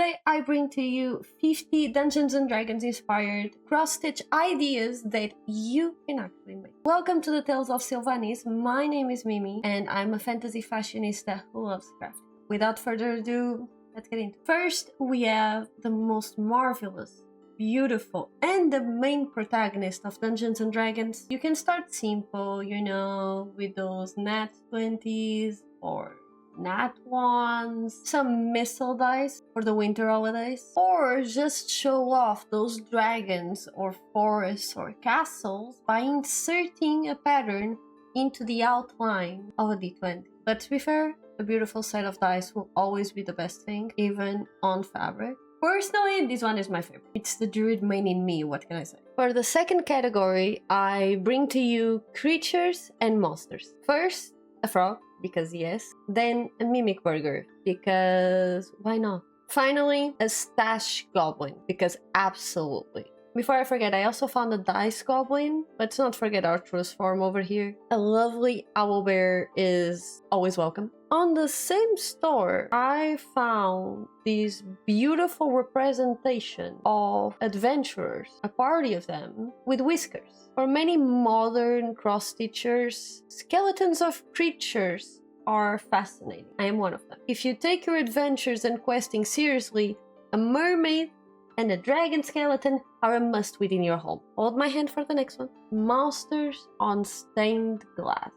Today I bring to you 50 Dungeons & Dragons inspired cross-stitch ideas that you can actually make. Welcome to the Tales of Sylvanis. My name is Mimi and I'm a fantasy fashionista who loves crafting. Without further ado, let's get into it. First, we have the most marvelous, beautiful, and the main protagonist of Dungeons & Dragons. You can start simple, you know, with those nat 20s or nat 1s, some Mistle dice for the winter holidays, or just show off those dragons or forests or castles by inserting a pattern into the outline of a D20. But to be fair, a beautiful set of dice will always be the best thing, even on fabric. Personally, this one is my favorite. It's the Druid main in me, what can I say? For the second category, I bring to you creatures and monsters. First, a frog, because yes. Then a mimic burger, because why not? Finally, a stash goblin, because absolutely. Before I forget, I also found a dice goblin. Let's not forget our truest form over here. A lovely owlbear is always welcome. On the same store, I found this beautiful representation of adventurers, a party of them, with whiskers. For many modern cross-stitchers, skeletons of creatures are fascinating. I am one of them. If you take your adventures and questing seriously, a mermaid and a dragon skeleton are a must within your home. Hold my hand for the next one. Monsters on stained glass.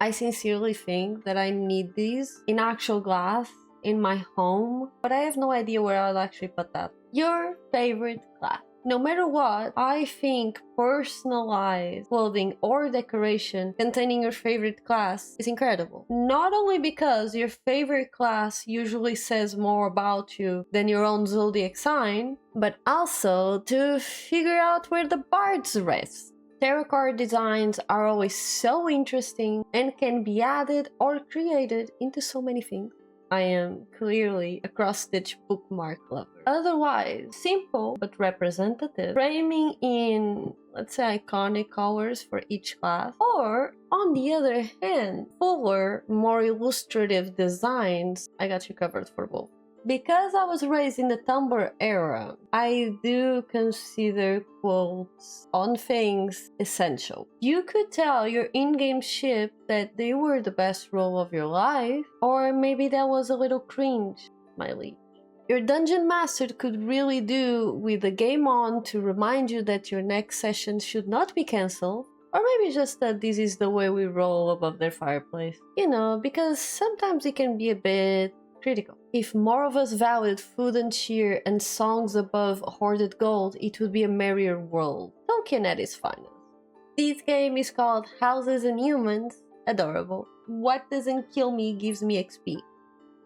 I sincerely think that I need these in actual glass in my home, but I have no idea where I'll actually put that. Your favorite glass. No matter what, I think personalized clothing or decoration containing your favorite class is incredible. Not only because your favorite class usually says more about you than your own zodiac sign, but also to figure out where the bards rest. Tarot card designs are always so interesting and can be added or created into so many things. I am clearly a cross-stitch bookmark lover. Otherwise, simple but representative, framing in, let's say, iconic colors for each class, or, on the other hand, fuller, more illustrative designs. I got you covered for both. Because I was raised in the Tumblr era, I do consider quotes on things essential. You could tell your in-game ship that they were the best role of your life, or maybe that was a little cringe, my liege. Your dungeon master could really do with the game on to remind you that your next session should not be cancelled, or maybe just that this is the way we roll above their fireplace. You know, because sometimes it can be a bit critical. If more of us valued food and cheer and songs above hoarded gold, it would be a merrier world. Tolkien at his finest. This game is called Houses and Humans. Adorable. What doesn't kill me gives me XP.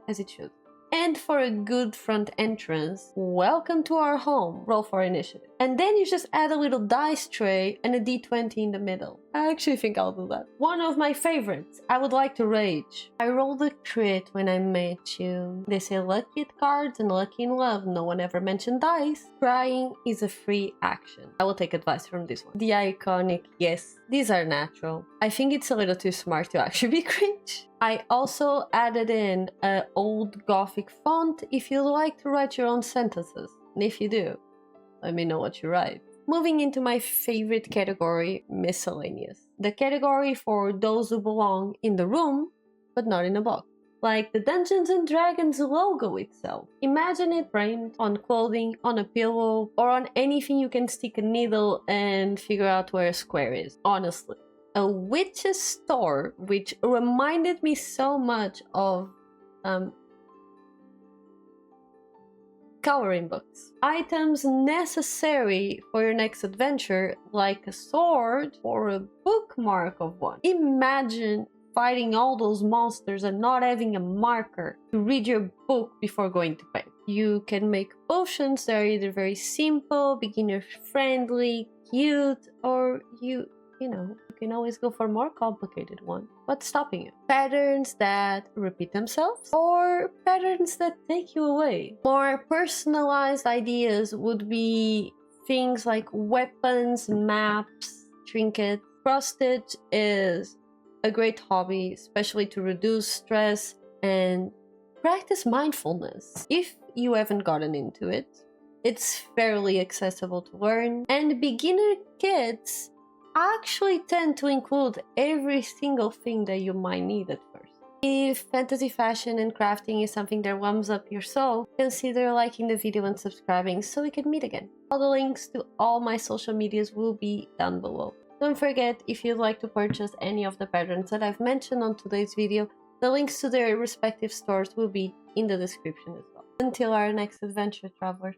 As it should. And for a good front entrance, welcome to our home. Roll for initiative. And then you just add a little dice tray and a D20 in the middle. I actually think I'll do that. One of my favorites. I would like to rage. I rolled a crit when I met you. They say lucky at cards and lucky in love. No one ever mentioned dice. Crying is a free action. I will take advice from this one. The iconic, yes, these are natural. I think it's a little too smart to actually be cringe. I also added in an old Gothic font if you'd like to write your own sentences. And if you do, let me know what you write. Moving into my favorite category, miscellaneous. The category for those who belong in the room, but not in a box. Like the Dungeons & Dragons logo itself. Imagine it framed on clothing, on a pillow, or on anything you can stick a needle and figure out where a square is. Honestly. A witch's store, which reminded me so much of coloring books. Items necessary for your next adventure, like a sword or a bookmark of one. Imagine fighting all those monsters and not having a marker to read your book before going to bed. You can make potions that are either very simple, beginner friendly, cute, or you know, you can always go for more complicated ones. What's stopping you? Patterns that repeat themselves or patterns that take you away. More personalized ideas would be things like weapons, maps, trinkets. Cross-stitch is a great hobby, especially to reduce stress and practice mindfulness. If you haven't gotten into it. It's fairly accessible to learn, and beginner kits actually tend to include every single thing that you might need at first. If fantasy fashion and crafting is something that warms up your soul, consider liking the video and subscribing so we can meet again. All the links to all my social medias will be down below. Don't forget, if you'd like to purchase any of the patterns that I've mentioned on today's video, the links to their respective stores will be in the description as well. Until our next adventure, travelers.